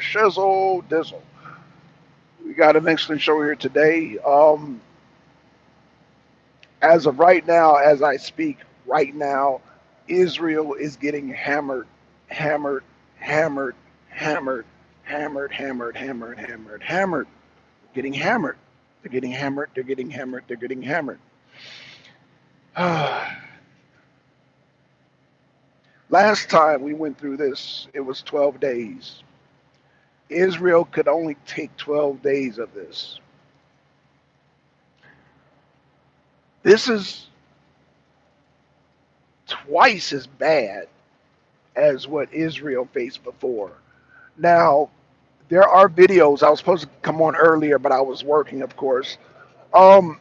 shizzle dizzle. We got an excellent show here today. As of right now, as I speak right now, Israel is getting hammered, hammered, hammered, hammered, hammered, hammered, hammered, hammered, hammered. Getting hammered. They're getting hammered. They're getting hammered. They're getting hammered. Last time we went through this, it was 12 days. Israel could only take 12 days of this. This is twice as bad as what Israel faced before. Now, there are videos. I was supposed to come on earlier, but I was working, of course. Um,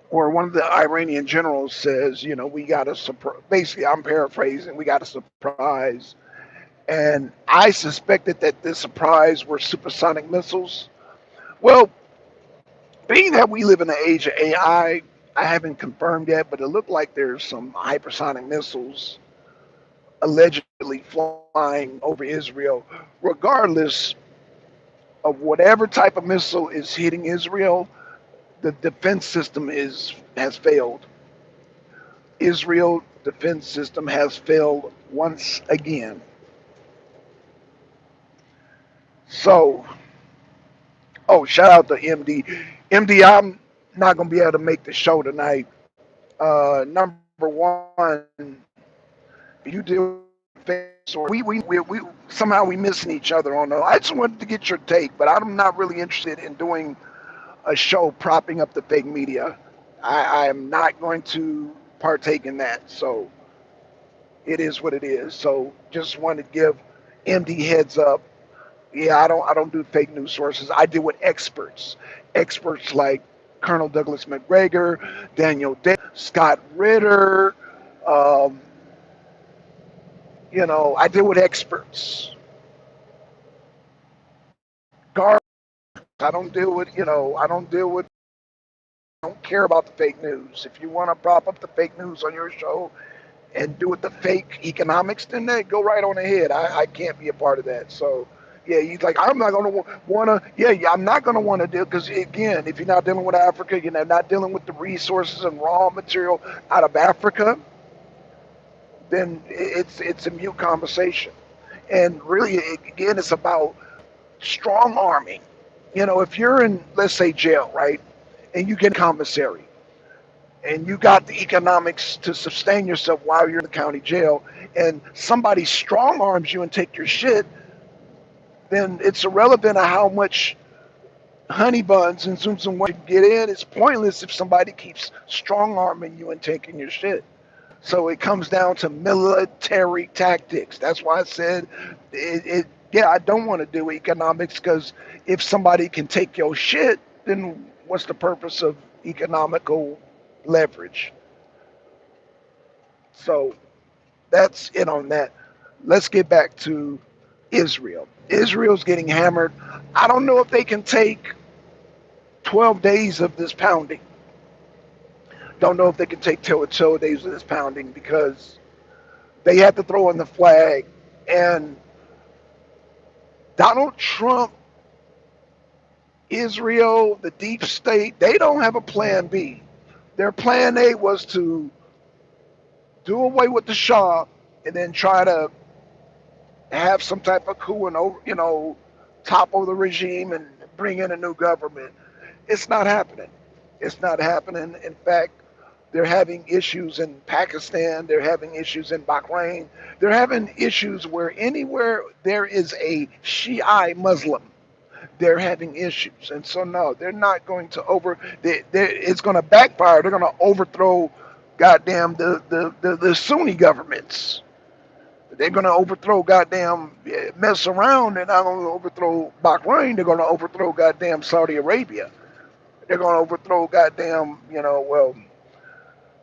where one of the Iranian generals says, you know, we got a surprise. Basically, I'm paraphrasing. We got a surprise, and I suspected that this surprise were supersonic missiles. Well, being that we live in the age of I haven't confirmed yet, but it looked like there's some hypersonic missiles allegedly flying over Israel. Regardless of whatever type of missile is hitting Israel, the defense system has failed. Israel defense system has failed once again. So, oh, shout out to MD. MD, I'm not gonna be able to make the show tonight. Number one, you deal with face or we somehow we missing each other on the. I just wanted to get your take, but I'm not really interested in doing a show propping up the fake media. I am not going to partake in that. So it is what it is. So just wanted to give MD heads up. Yeah, I don't do fake news sources. I deal with experts. Experts like Colonel Douglas McGregor, Daniel Day, Scott Ritter. Um, I deal with experts. Guards. I don't deal with I don't deal with. I don't care about the fake news. If you want to prop up the fake news on your show and do it the fake economics, then go right on ahead. I can't be a part of that. So yeah, he's like, I'm not gonna wanna. Yeah, I'm not gonna want to do because again, if you're not dealing with Africa, you're not dealing with the resources and raw material out of Africa, then it's a mute conversation. And really, again, it's about strong arming. If you're in, let's say, jail, right, and you get commissary, and you got the economics to sustain yourself while you're in the county jail, and somebody strong arms you and take your shit, then it's irrelevant of how much honey buns and zoom zoom you get in. It's pointless if somebody keeps strong arming you and taking your shit. So it comes down to military tactics. That's why I said yeah, I don't want to do economics because if somebody can take your shit, then what's the purpose of economical leverage? So that's it on that. Let's get back to Israel. Israel's getting hammered. I don't know if they can take 12 days of this pounding. Don't know if they can take 12 days of this pounding because they had to throw in the flag. And Donald Trump, Israel, the deep state, they don't have a plan B. Their plan A was to do away with the Shah and then try to have some type of coup and topple the regime and bring in a new government. It's not happening. It's not happening. In fact, they're having issues in Pakistan. They're having issues in Bahrain. They're having issues where anywhere there is a Shiite Muslim, they're having issues. And so, no, they're not going to it's going to backfire. They're going to overthrow, goddamn, the Sunni governments. They're going to overthrow goddamn, mess around. They're not going to overthrow Bahrain. They're going to overthrow goddamn Saudi Arabia. They're going to overthrow goddamn,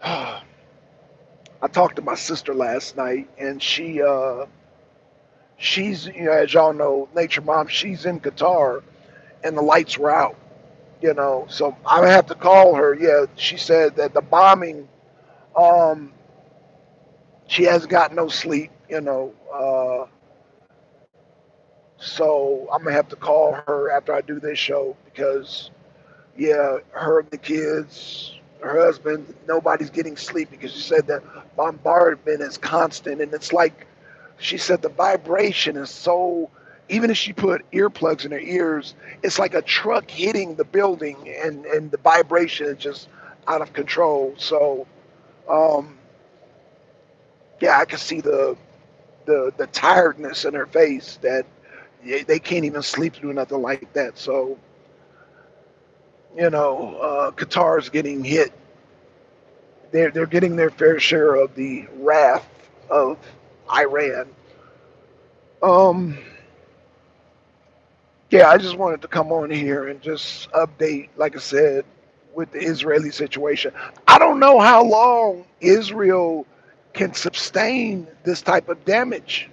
I talked to my sister last night, and she's, as y'all know, Nature Mom, she's in Qatar, and the lights were out, So I have to call her. Yeah, she said that the bombing, um, she hasn't got no sleep, So I'm gonna have to call her after I do this show because yeah, her and the kids, her husband, nobody's getting sleep because she said that bombardment is constant, and it's like she said the vibration is so. Even if she put earplugs in her ears, it's like a truck hitting the building, and the vibration is just out of control. So um, yeah, I can see the tiredness in her face that they can't even sleep through nothing like that. So Qatar's getting hit. They're getting their fair share of the wrath of Iran. Um, yeah, I just wanted to come on here and just update, like I said, with the Israeli situation. I don't know how long Israel can sustain this type of damage.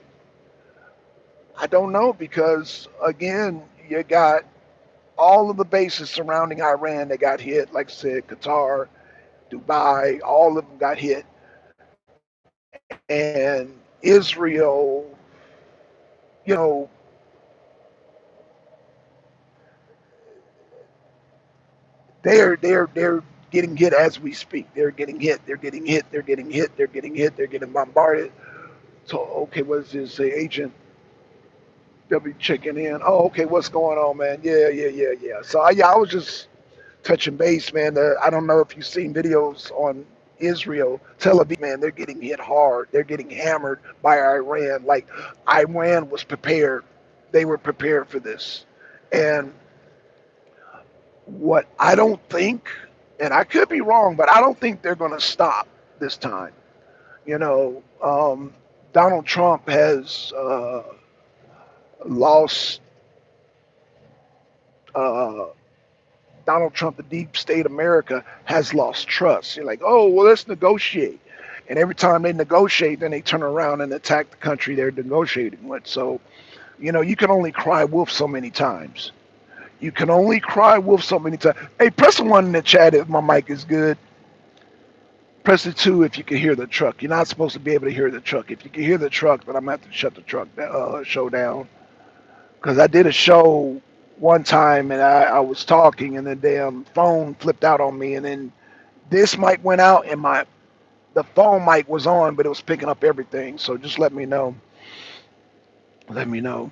I don't know because again, you got all of the bases surrounding Iran that got hit. Like I said, Qatar, Dubai, all of them got hit, and Israel, you know, they're getting hit as we speak. They're getting hit. They're getting hit. They're getting hit. They're getting hit. They're getting bombarded. So okay, what's this? Agent W checking in. Oh, okay, what's going on, man? Yeah, yeah, yeah, yeah. So yeah, I was just touching base, man. I don't know if you've seen videos on Israel, Tel Aviv, man. They're getting hit hard. They're getting hammered by Iran. Like Iran was prepared. They were prepared for this. And what I don't think, and I could be wrong, but I don't think they're going to stop this time. You know, Donald Trump has lost. Uh, Donald Trump, the deep state America, has lost trust. You're like, oh, well, let's negotiate. And every time they negotiate, then they turn around and attack the country they're negotiating with. So, you can only cry wolf so many times. You can only cry wolf so many times. Hey, press the one in the chat if my mic is good. Press the two if you can hear the truck. You're not supposed to be able to hear the truck. If you can hear the truck, then I'm gonna have to shut the show down. Because I did a show one time and I was talking and the damn phone flipped out on me and then this mic went out and the phone mic was on but it was picking up everything. So just let me know. Let me know.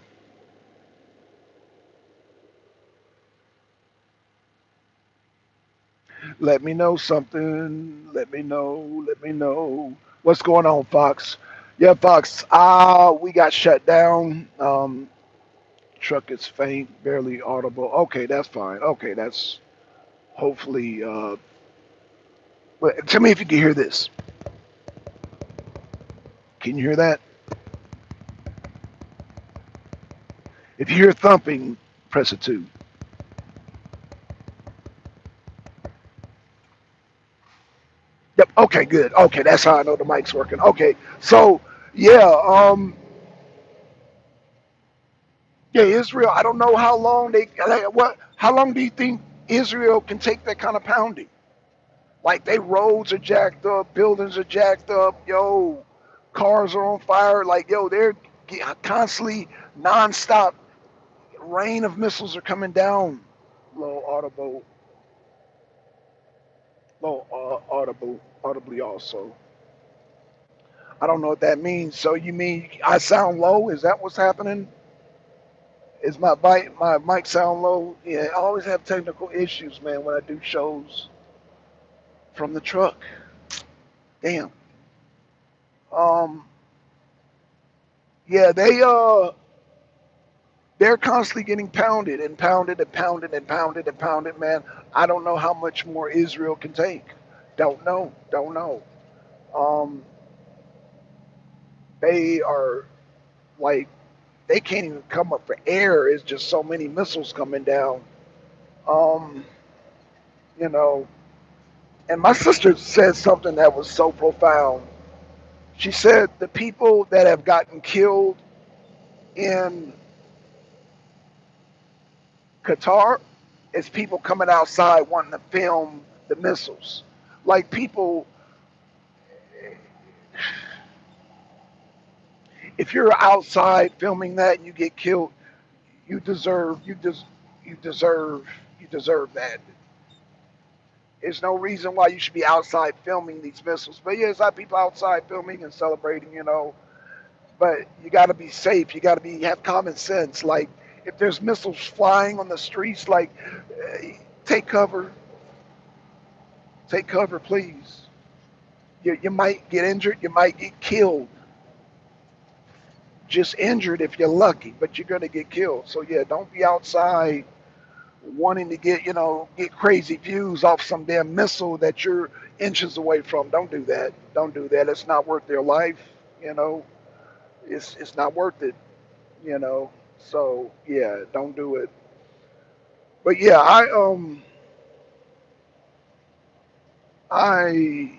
Let me know something. Let me know. Let me know. What's going on, Fox? Yeah, Fox. We got shut down. Truck is faint, barely audible. Okay, that's fine. Okay, that's hopefully. Tell me if you can hear this. Can you hear that? If you hear thumping, press a two. Yep. Okay, good. Okay, that's how I know the mic's working. Okay, so yeah, yeah, Israel. I don't know how long what. How long do you think Israel can take that kind of pounding? Like they roads are jacked up, buildings are jacked up. Yo, cars are on fire. Like yo, they're constantly nonstop. Rain of missiles are coming down. Low audible, low audibly also. I don't know what that means. So you mean I sound low? Is that what's happening? Is my mic sound low? Yeah, I always have technical issues, man, when I do shows from the truck. Damn. Um, yeah, they're constantly getting pounded and pounded and pounded and pounded and pounded, man. I don't know how much more Israel can take. Don't know. Don't know. Um, they are like they can't even come up for air. It's just so many missiles coming down. Um, you know, and my sister said something that was so profound. She said the people that have gotten killed in Qatar is people coming outside wanting to film the missiles. Like people, if you're outside filming that and you get killed, You deserve, you deserve, you deserve that. There's no reason why you should be outside filming these missiles. But yeah, there's a lot of people outside filming and celebrating, you know. But you got to be safe. You got to be have common sense. Like if there's missiles flying on the streets, like take cover, take cover, please. You might get injured. You might get killed. Just injured if you're lucky, but you're gonna get killed. So yeah, don't be outside wanting to get get crazy views off some damn missile that you're inches away from. Don't do that. Don't do that. It's not worth their life. You know, it's not worth it. You know. So yeah, don't do it. But yeah, I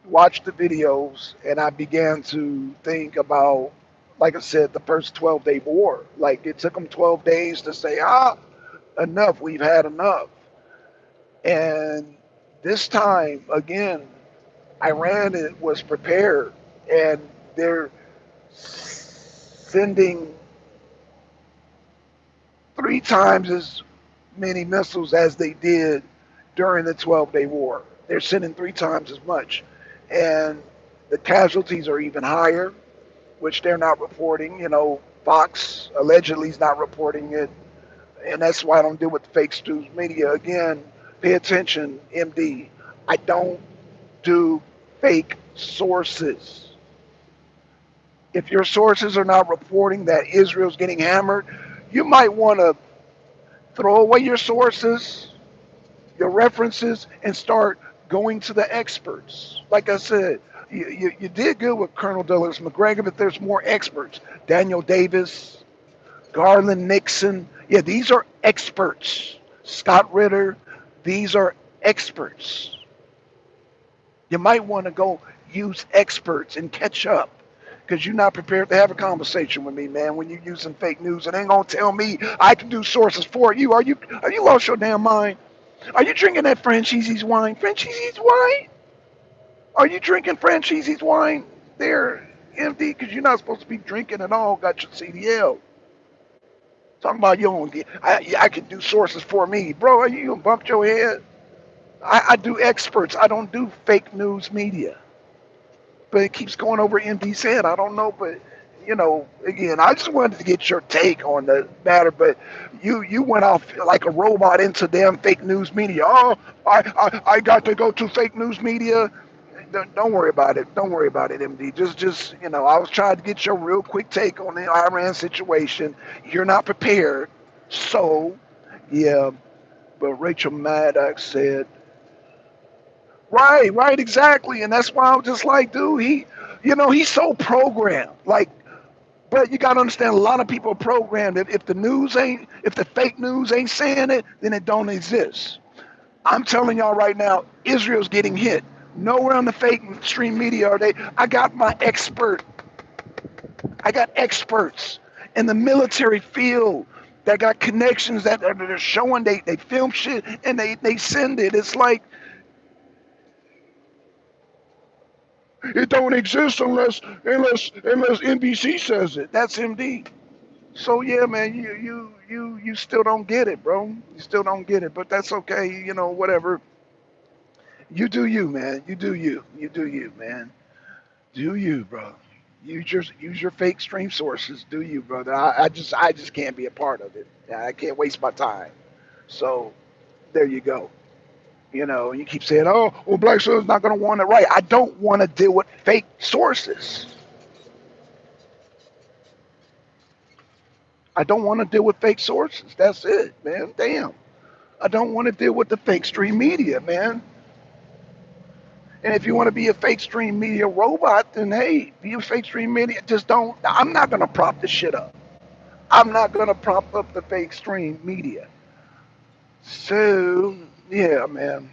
watched the videos and I began to think about, like I said, the first 12-day war. Like it took them 12 days to say, enough, we've had enough. And this time, again, Iran was prepared and they're sending 3 times as many missiles as they did during the 12-day war. They're sending 3 times as much. And the casualties are even higher, which they're not reporting. You know, Fox allegedly is not reporting it. And that's why I don't deal with the fake news media. Again, pay attention, MD. I don't do fake sources. If your sources are not reporting that Israel's getting hammered, you might want to throw away your sources, your references, and start going to the experts. Like I said, you did good with Colonel Douglas McGregor, but there's more experts. Daniel Davis, Garland Nixon. Yeah, these are experts. Scott Ritter, these are experts. You might want to go use experts and catch up because you're not prepared to have a conversation with me, man. When you're using fake news, and ain't gonna tell me I can do sources for you. Are you lost your damn mind? Are you drinking that franchise's wine? Franchise's wine? Are you drinking franchise's wine there, MD? Because you're not supposed to be drinking at all. Got your CDL. Talking about you don't get, I can do sources for me. Bro, are you gonna bump your head? I do experts. I don't do fake news media. But it keeps going over MD's head. I don't know, but again, I just wanted to get your take on the matter. But you went off like a robot into damn fake news media. Oh, I got to go to fake news media. Don't worry about it. Don't worry about it, MD. Just I was trying to get your real quick take on the Iran situation. You're not prepared, so yeah. But Rachel Maddox said, right, right, exactly, and that's why I'm just like, dude, he's so programmed. Like, but you got to understand, a lot of people are programmed. If the fake news ain't saying it, then it don't exist. I'm telling y'all right now, Israel's getting hit. Nowhere on the fake stream media are they. I got experts in the military field that got connections that are showing they film shit and they send it. It's like it don't exist unless NBC says it. That's MD. So yeah, man, you still don't get it, bro. You still don't get it, but that's okay. Whatever. You do you, man. You do you. You do you, man. Do you, bro? Use your fake stream sources. Do you, brother? I just can't be a part of it. I can't waste my time. So there you go. You keep saying, oh, well, Blackson's not going to want it right. I don't want to deal with fake sources. I don't want to deal with fake sources. That's it, man. Damn. I don't want to deal with the fake stream media, man. And if you want to be a fake stream media robot, then hey, be a fake stream media. Just don't. I'm not going to prop this shit up. I'm not going to prop up the fake stream media. So, yeah, man.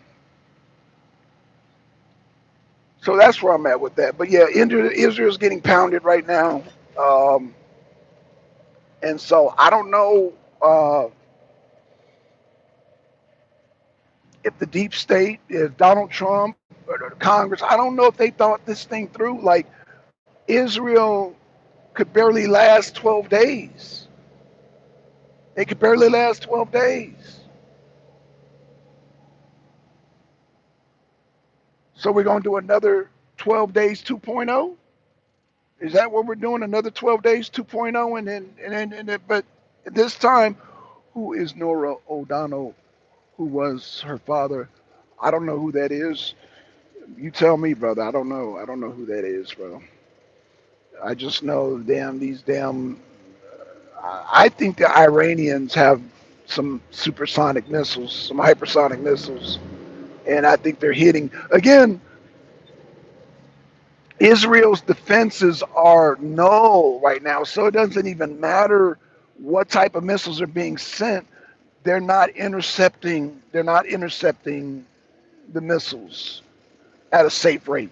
So that's where I'm at with that. But yeah, Israel's getting pounded right now. Um, and so I don't know if the deep state, if Donald Trump or the Congress, I don't know if they thought this thing through. Like Israel could barely last 12 days. They could barely last 12 days. So we're going to do another 12 days 2.0? Is that what we're doing? Another 12 days 2.0? But this time, who is Nora O'Donnell? Who was her father? I don't know who that is. You tell me, brother. I don't know. I don't know who that is, bro. I just know, these damn. I think the Iranians have some supersonic missiles, some hypersonic missiles, and I think they're hitting again. Israel's defenses are null right now, so it doesn't even matter what type of missiles are being sent. They're not intercepting. They're not intercepting the missiles at a safe rate.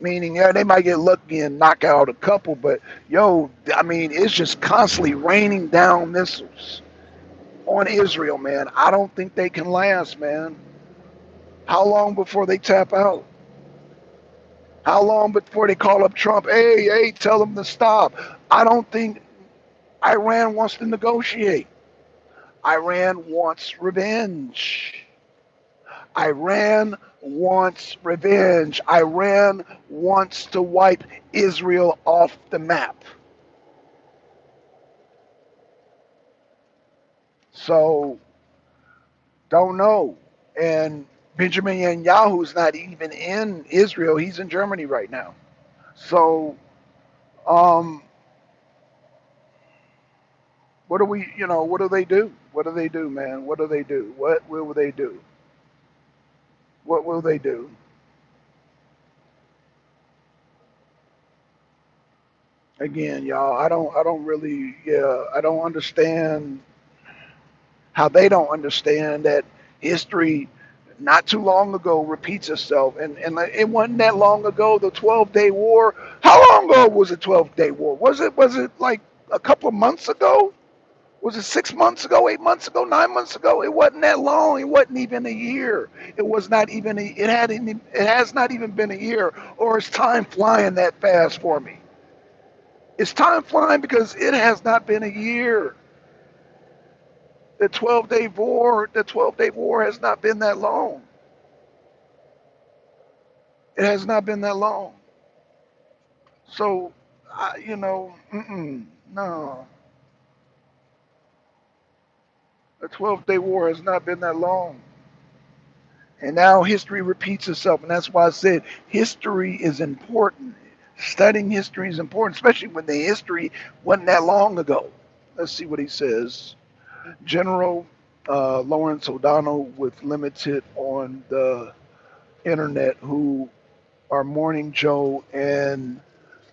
Meaning, yeah, they might get lucky and knock out a couple, but yo, I mean, it's just constantly raining down missiles on Israel, man. I don't think they can last, man. How long before they tap out? How long before they call up Trump? Hey, hey, tell them to stop. I don't think Iran wants to negotiate. Iran wants revenge. Iran wants revenge. Iran wants to wipe Israel off the map. So, don't know. And Benjamin Netanyahu's not even in Israel. He's in Germany right now. So, um, what do we, what do they do? What do they do, man? What do they do? What will they do? What will they do? Again, y'all, I don't really, yeah, I don't understand how they don't understand that history not too long ago repeats itself. And it wasn't that long ago, the 12-day war. How long ago was the 12-day war? Was it like a couple of months ago? Was it 6 months ago, 8 months ago, 9 months ago? It wasn't that long. It wasn't even a year. It was not even it has not even been a year. Or is time flying that fast for me? Is time flying because it has not been a year? The 12-day war has not been that long. It has not been that long. So, no, the 12-day war has not been that long. And now history repeats itself, and that's why I said history is important. Studying history is important, especially when the history wasn't that long ago. Let's see what he says. General Lawrence O'Donnell with limited on the internet who are Morning Joe and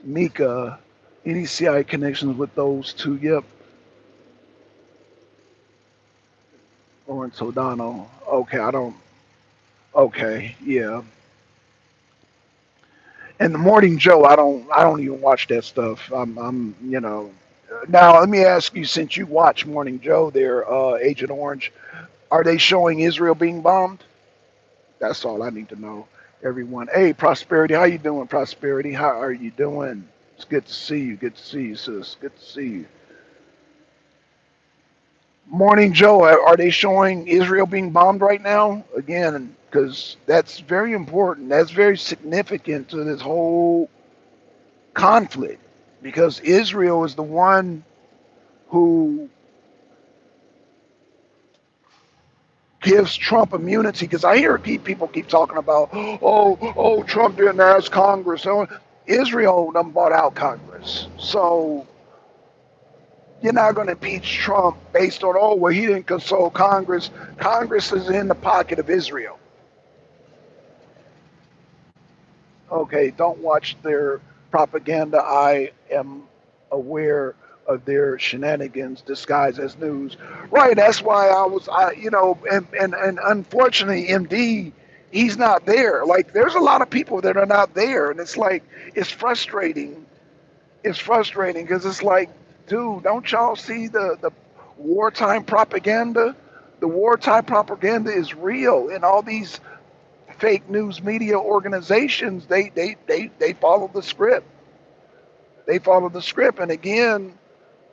Mika. Any CIA connections with those two? Yep. Lawrence O'Donnell. Okay, I don't. Okay, yeah. And the Morning Joe, I don't even watch that stuff. Now let me ask you, since you watch Morning Joe, there, Agent Orange, are they showing Israel being bombed? That's all I need to know. Everyone, hey, Prosperity, how you doing? Prosperity, how are you doing? It's good to see you. Good to see you, sis. Good to see you. Morning Joe, are they showing Israel being bombed right now? Again, because that's very important. That's very significant to this whole conflict. Because Israel is the one who gives Trump immunity. Because I hear people keep talking about, oh, Trump didn't ask Congress. Oh, Israel done bought out Congress. So you're not going to impeach Trump based on, oh, well, he didn't consult Congress. Congress is in the pocket of Israel. Okay, don't watch their propaganda. I am aware of their shenanigans disguised as news. Right, that's why and unfortunately, MD, he's not there. Like, there's a lot of people that are not there, and it's like, it's frustrating. It's frustrating because it's like, dude, don't y'all see the wartime propaganda? The wartime propaganda is real, and all these fake news media organizations, they follow the script. They follow the script. And again,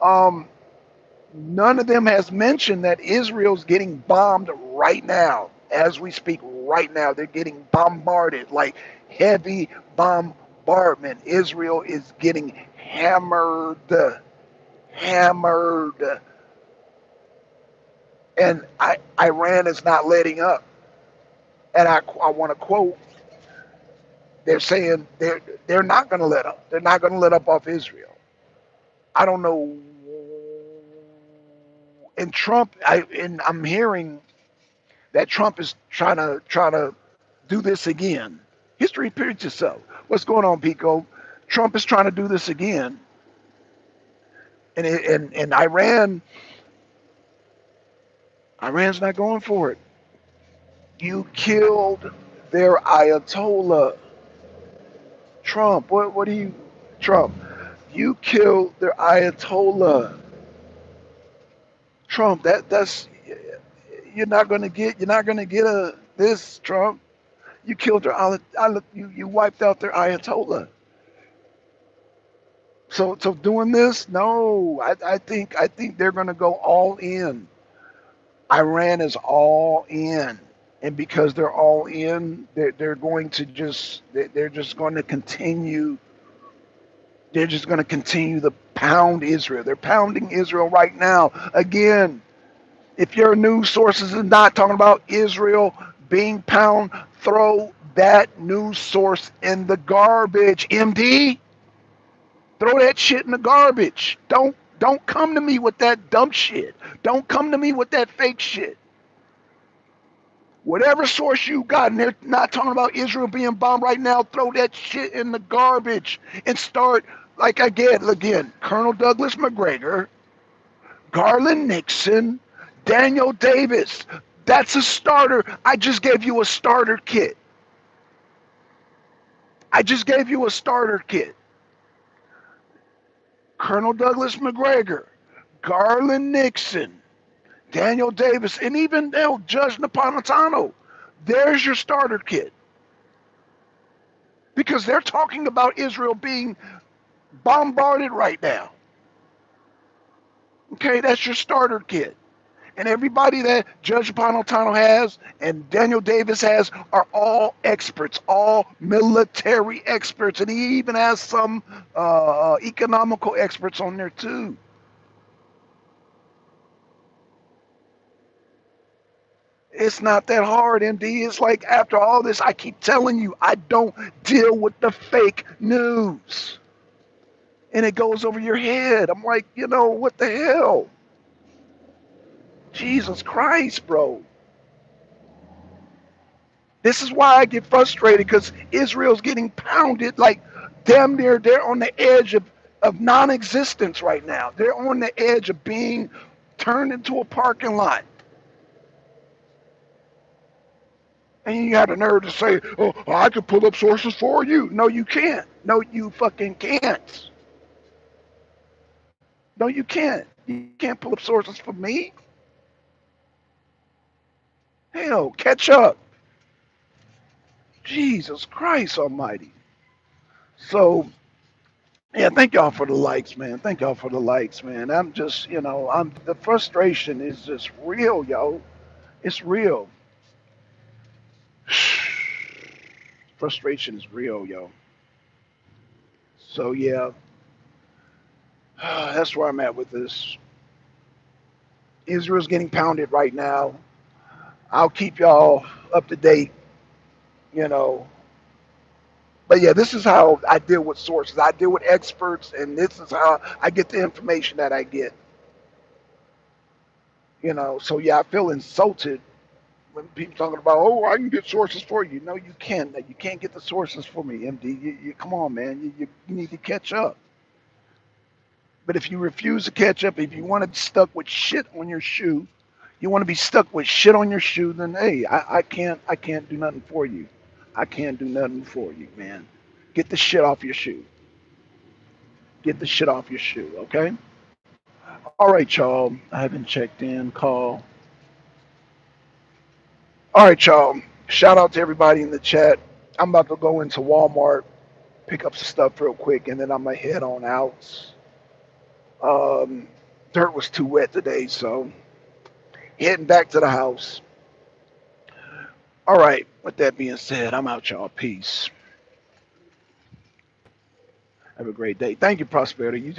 um, None of them has mentioned that Israel's getting bombed right now. As we speak right now, they're getting bombarded, like heavy bombardment. Israel is getting hammered, hammered. And Iran is not letting up. And I want to quote, they're saying they're not going to let up. They're not going to let up off Israel. I don't know. And I'm hearing that Trump is trying to do this again. History repeats itself. What's going on, Pico? Trump is trying to do this again, and Iran's not going for it. You killed their Ayatollah, Trump. What do you, Trump? You killed their Ayatollah, Trump. That's you're not gonna get a this, Trump. You killed their you wiped out their Ayatollah. So doing this, no, I think they're gonna go all in. Iran is all in, and because they're all in, they're going to they're just going to continue. They're just going to continue to pound Israel. They're pounding Israel right now. Again, if your news sources are not talking about Israel being pound, throw that news source in the garbage. MD, throw that shit in the garbage. Don't come to me with that dumb shit. Don't come to me with that fake shit. Whatever source you got, and they're not talking about Israel being bombed right now, throw that shit in the garbage and start, like, again, Colonel Douglas McGregor, Garland Nixon, Daniel Davis. That's a starter. I just gave you a starter kit. I just gave you a starter kit. Colonel Douglas McGregor, Garland Nixon, Daniel Davis, and even Judge Napolitano. There's your starter kit. Because they're talking about Israel being bombarded right now. Okay, that's your starter kit. And everybody that Judge Napolitano has and Daniel Davis has are all experts, all military experts, and he even has some economical experts on there too. It's not that hard, MD. It's like after all this, I keep telling you, I don't deal with the fake news. And it goes over your head. I'm like, what the hell? Jesus Christ, bro. This is why I get frustrated because Israel's getting pounded like damn near they're on the edge of non existence right now. They're on the edge of being turned into a parking lot. And you got the nerve to say, oh, I could pull up sources for you. No, you can't. No, you fucking can't. No, you can't. You can't pull up sources for me. Hell, catch up. Jesus Christ Almighty. So, yeah, thank y'all for the likes, man. Thank y'all for the likes, man. I'm just, the frustration is just real, yo. It's real. Frustration is real, yo. So, yeah, that's where I'm at with this. Israel's getting pounded right now. I'll keep y'all up to date, you know. But yeah, this is how I deal with sources. I deal with experts, and this is how I get the information that I get. So yeah, I feel insulted when people talking about, oh, I can get sources for you. No, you can't. You can't get the sources for me, MD. Come on, man. You need to catch up. But if you refuse to catch up, if you want to be stuck with shit on your shoe, you want to be stuck with shit on your shoe, then hey, I can't do nothing for you. I can't do nothing for you, man. Get the shit off your shoe. Get the shit off your shoe, okay? All right, y'all. I haven't checked in. Call. All right, y'all. Shout out to everybody in the chat. I'm about to go into Walmart, pick up some stuff real quick, and then I'm gonna head on out. Um, Dirt was too wet today, so heading back to the house. All right, with that being said, I'm out, y'all. Peace. Have a great day. Thank you, Prosperity. You